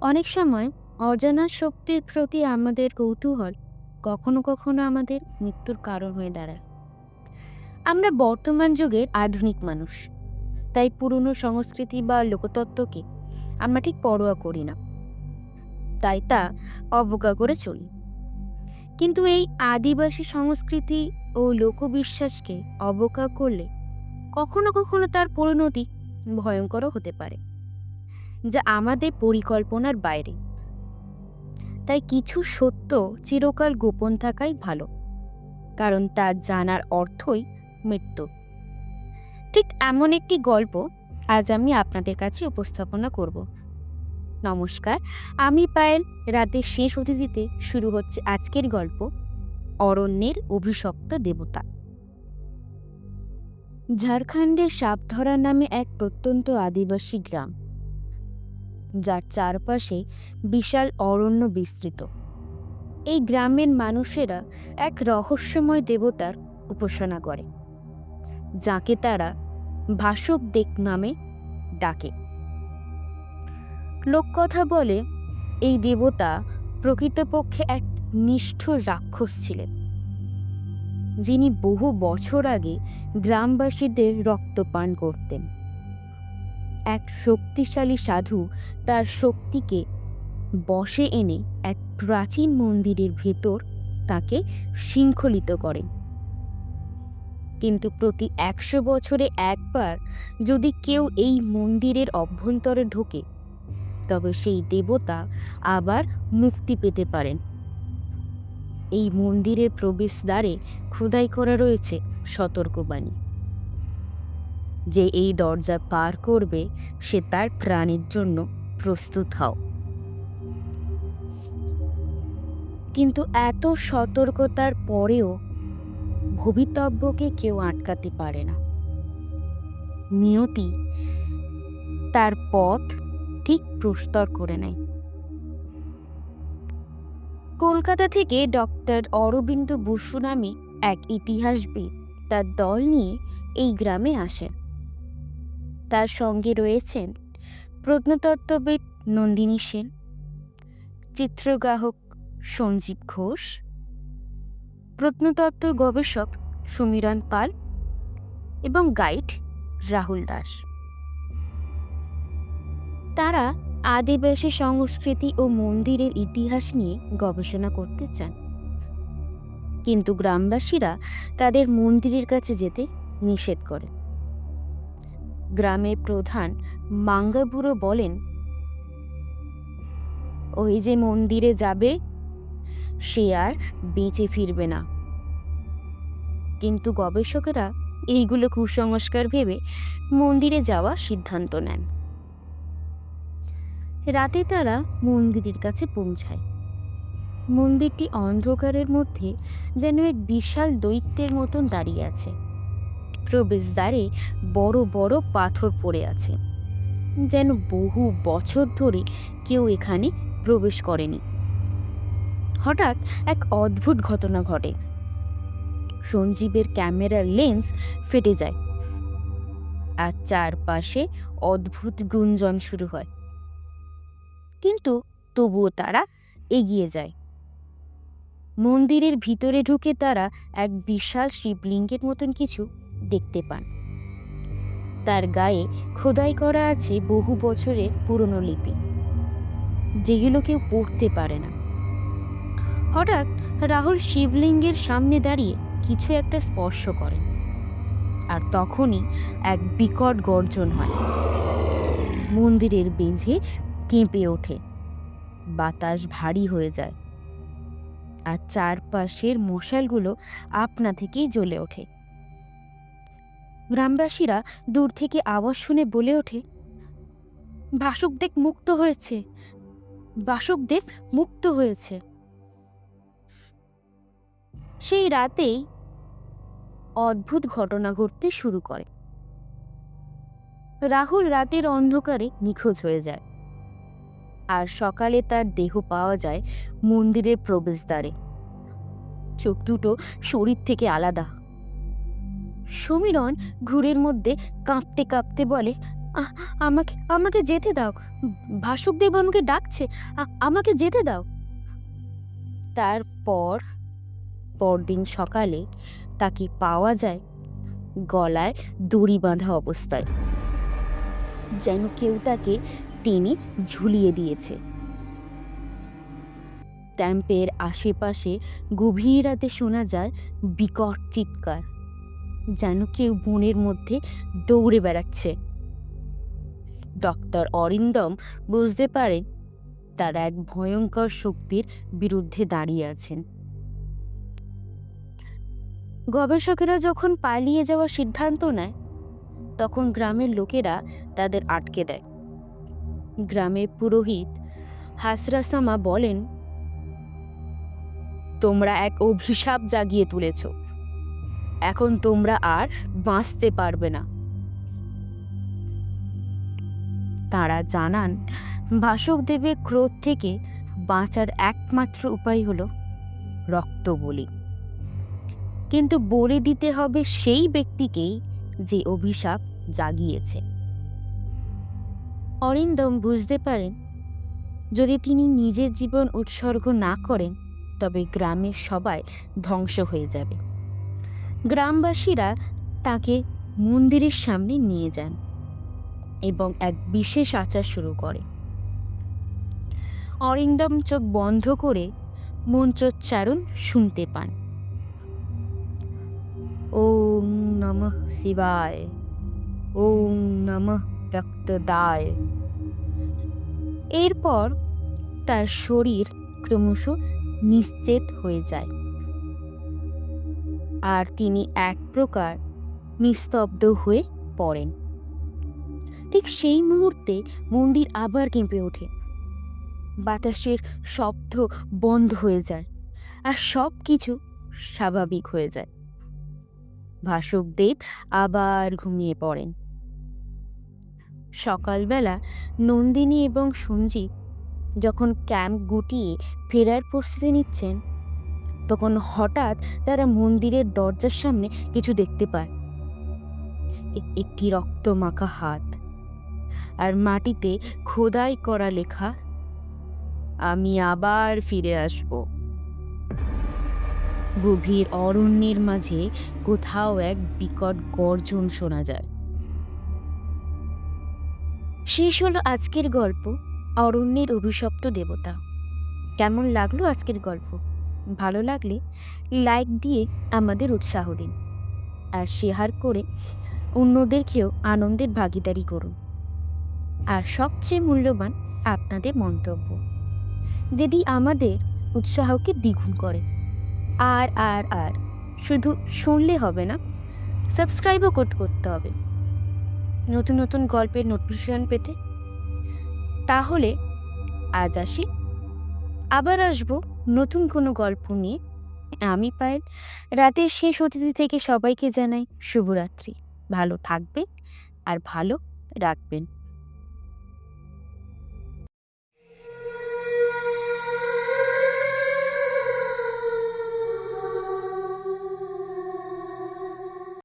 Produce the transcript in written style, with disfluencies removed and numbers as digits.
অনেক সময় অজানা শক্তির প্রতি আমাদের কৌতূহল কখনো কখনো আমাদের মৃত্যুর কারণ হয়ে দাঁড়ায়। আমরা বর্তমান যুগের আধুনিক মানুষ, তাই পুরনো সংস্কৃতি বা লোকতত্ত্বকে আমরা ঠিক পরোয়া করি না, তাই তা অবজ্ঞা করে চলি। কিন্তু এই আদিবাসী সংস্কৃতি ও লোকবিশ্বাসকে অবজ্ঞা করলে কখনো কখনো তার পরিণতি ভয়ঙ্করও হতে পারে, যা আমাদের পরিকল্পনার বাইরে। তাই কিছু সত্য চিরকাল গোপন থাকাই ভালো, কারণ তা জানার অর্থই মৃত্যু। ঠিক এমন একটি গল্প আজ আমি আপনাদের কাছে উপস্থাপনা করব। নমস্কার, আমি পায়েল। রাতের শেষ অতিথিতে শুরু হচ্ছে আজকের গল্প, অরণ্যের অভিশপ্ত দেবতা। ঝাড়খণ্ডের সাপধরা নামে এক প্রত্যন্ত আদিবাসী গ্রাম, যার চারপাশে বিশাল অরণ্য বিস্তৃত। এই গ্রামের মানুষেরা এক রহস্যময় দেবতার উপাসনা করে, যাকে তারা ভাসুক দেব নামে ডাকে। লোককথা বলে এই দেবতা প্রকৃতপক্ষে এক নিষ্ঠুর রাক্ষস ছিলেন, যিনি বহু বছর আগে গ্রামবাসীদের রক্ত পান করতেন। এক শক্তিশালী সাধু তার শক্তিকে বশে এনে এক প্রাচীন মন্দিরের ভেতর তাকে শৃঙ্খলিত করেন। কিন্তু প্রতি 100 বছরে একবার যদি কেউ এই মন্দিরের অভ্যন্তরে ঢোকে, তবে সেই দেবতা আবার মুক্তি পেতে পারেন। এই মন্দিরের প্রবেশদ্বারে খোদাই করা রয়েছে সতর্কবাণী, যে এই দরজা পার করবে সে তার প্রাণের জন্য প্রস্তুত হও। কিন্তু এত সতর্কতার পরেও ভবিতব্যকে কেউ আটকাতে পারে না। নিয়তি তার পথ ঠিক প্রস্তর করে নেয়। কলকাতা থেকে ডক্টর অরবিন্দ বসু নামে এক ইতিহাসবিদ তার দল নিয়ে এই গ্রামে আসেন। তার সঙ্গে রয়েছেন প্রত্নতত্ত্ববিদ নন্দিনী সেন, চিত্রগ্রাহক সঞ্জীব ঘোষ, প্রত্নতত্ত্ব গবেষক সমীরণ পাল এবং গাইড রাহুল দাস। তারা আদিবাসী সংস্কৃতি ও মন্দিরের ইতিহাস নিয়ে গবেষণা করতে চান, কিন্তু গ্রামবাসীরা তাদের মন্দিরের কাছে যেতে নিষেধ করে। গ্রামের প্রধান মাঙ্গাবুড়ো বলেন, ওই যে মন্দিরে যাবে সে আর বেঁচে ফিরবে না। কিন্তু গবেষকেরা এইগুলো কুসংস্কার ভেবে মন্দিরে যাওয়ার সিদ্ধান্ত নেন। রাতে তারা মন্দিরের কাছে পৌঁছায়। মন্দিরটি অন্ধকারের মধ্যে যেন এক বিশাল দৈত্যের মতন দাঁড়িয়ে আছে। প্রবেশদ্বারে বড় বড় পাথর পড়ে আছে, যেন বহু বছর ধরে কেউ এখানে প্রবেশ করেনি। হঠাৎ এক অদ্ভুত ঘটনা ঘটে। সঞ্জীবের ক্যামেরার লেন্স ফেটে যায়, আর চারপাশে অদ্ভুত গুঞ্জন শুরু হয়। কিন্তু তবুও তারা এগিয়ে যায়। মন্দিরের ভিতরে ঢুকে তারা এক বিশাল শিবলিঙ্গের মতন কিছু দেখতে পান। তার গায়ে খোদাই করা আছে বহু বছরের পুরনো লিপি, যেগুলো কেউ পড়তে পারে না। হঠাৎ রাহুল শিবলিঙ্গের সামনে দাঁড়িয়ে কিছু একটা স্পর্শ করেন, আর তখনই এক বিকট গর্জন হয়। মন্দিরের মেঝে কেঁপে ওঠে, বাতাস ভারী হয়ে যায়, আর চারপাশের মশালগুলো আপনা থেকেই জ্বলে ওঠে। গ্রামবাসীরা দূর থেকে আওয়াজ শুনে বলে ওঠে, ভাসুকদেব মুক্ত হয়েছে, ভাসুকদেব মুক্ত হয়েছে। সেই রাতেই অদ্ভুত ঘটনা ঘটতে শুরু করে। রাহুল রাতের অন্ধকারে নিখোঁজ হয়ে যায়, আর সকালে তার দেহ পাওয়া যায় মন্দিরের প্রবেশদ্বারে। চোখ দুটো শরীর থেকে আলাদা। সমীরণ ঘুরের মধ্যে কাঁপতে কাঁপতে বলে, আ- আমাকে আমাকে যেতে দাও, ভাসুকদেব আমাকে ডাকছে, আমাকে যেতে দাও। তারপর পরদিন সকালে তাকে পাওয়া যায় গলায় দড়ি বাঁধা অবস্থায়, যেন কেউ তাকে টেনে ঝুলিয়ে দিয়েছে। ক্যাম্পের আশেপাশে গভীর রাতে শোনা যায় বিকট চিৎকার, যেন কেউ বনের মধ্যে দৌড়ে বেড়াচ্ছে। ডক্টর অরিন্দম বুঝতে পারেন তারা এক ভয়ঙ্কর শক্তির বিরুদ্ধে দাঁড়িয়ে আছেন। গবেষকেরা যখন পালিয়ে যাওয়ার সিদ্ধান্ত নেয়, তখন গ্রামের লোকেরা তাদের আটকে দেয়। গ্রামের পুরোহিত হাসরাসামা বলেন, তোমরা এক অভিশাপ জাগিয়ে তুলেছ, এখন তোমরা আর বাঁচতে পারবে না। তারা জানান ভাসুকদেবের ক্রোধ থেকে বাঁচার একমাত্র উপায় হলো রক্ত বলি, কিন্তু বলি দিতে হবে সেই ব্যক্তিকেই যে অভিশাপ জাগিয়েছে। অরিন্দম বুঝতে পারেন যদি তিনি নিজের জীবন উৎসর্গ না করেন তবে গ্রামের সবাই ধ্বংস হয়ে যাবে। গ্রামবাসীরা তাকে মন্দিরের সামনে নিয়ে যান এবং এক বিশেষ আচার শুরু করে। অরিন্দম চোখ বন্ধ করে মন্ত্রোচ্চারণ শুনতে পান। ওম নমঃ শিবায়, ওম নমঃ রক্তদায়। এরপর তার শরীর ক্রমশ নিশ্চেত হয়ে যায়, আর তিনি এক প্রকার নিস্তব্ধ হয়ে পড়েন। ঠিক সেই মুহূর্তে মন্দির আবার কেঁপে ওঠে, বাতাসের শব্দ বন্ধ হয়ে যায়, আর সব কিছু স্বাভাবিক হয়ে যায়। ভাসুকদেব আবার ঘুমিয়ে পড়েন। সকালবেলা নন্দিনী এবং সঞ্জীব যখন ক্যাম্প গুটিয়ে ফেরার প্রস্তুতি নিচ্ছেন, তখন হঠাৎ তারা মন্দিরের দরজার সামনে কিছু দেখতে পায়। একটি রক্তমাখা হাত, আর মাটিতে খোদাই করা লেখা, আমি আবার ফিরে আসব। গভীর অরণ্যের মাঝে কোথাও এক বিকট গর্জন শোনা যায়। শেষ হলো আজকের গল্প, অরণ্যের অভিশপ্ত দেবতা। কেমন লাগলো আজকের গল্প? ভালো লাগলে লাইক দিয়ে আমাদের উৎসাহ দিন, আর শেয়ার করে অন্যদেরকেও আনন্দের ভাগিদারি করুন। আর সবচেয়ে মূল্যবান আপনাদের মন্তব্য, যেটি আমাদের উৎসাহকে দ্বিগুণ করে। আর আর আর শুধু শুনলে হবে না, সাবস্ক্রাইবও করতে হবে নতুন নতুন গল্পের নোটিফিকেশন পেতে। তাহলে আজ আসি, আবার আসবো নতুন কোনো গল্প নিয়ে। আমি পায়েল, রাতের শেষ অতিথি থেকে সবাইকে জানাই শুভরাত্রি। ভালো থাকবেন আর ভালো রাখবেন।